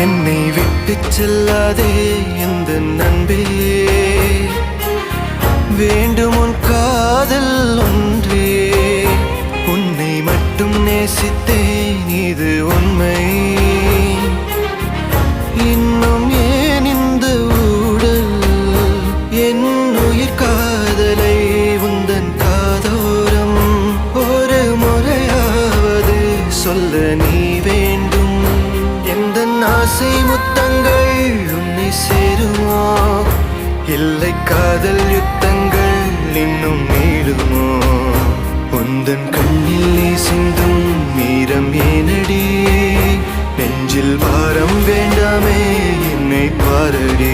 என்னை விட்டு செல்லாதே எந்த நண்பே, வேண்டும் உன் காதல் ஒன்றே. உன்னை மட்டும் நேசித்தேன் இது உண்மை. இன்னும் ஏன் இந்த ஊடல் என் உயிர் காதலை உந்தன் காதோரம் ஒரு முறையாவது சொல்ல நீ வேண்டும். எந்த ஆசை முத்தங்கள் உன்னை சேருமோ, இல்லை காதல் யுத்தங்கள் இன்னும் நீளுமோ. உந்தன் கண்ணில் நீ சிந்தும் மீரம் ஏனடி, நெஞ்சில் பாரம் வேண்டாமே என்னை பாரடி.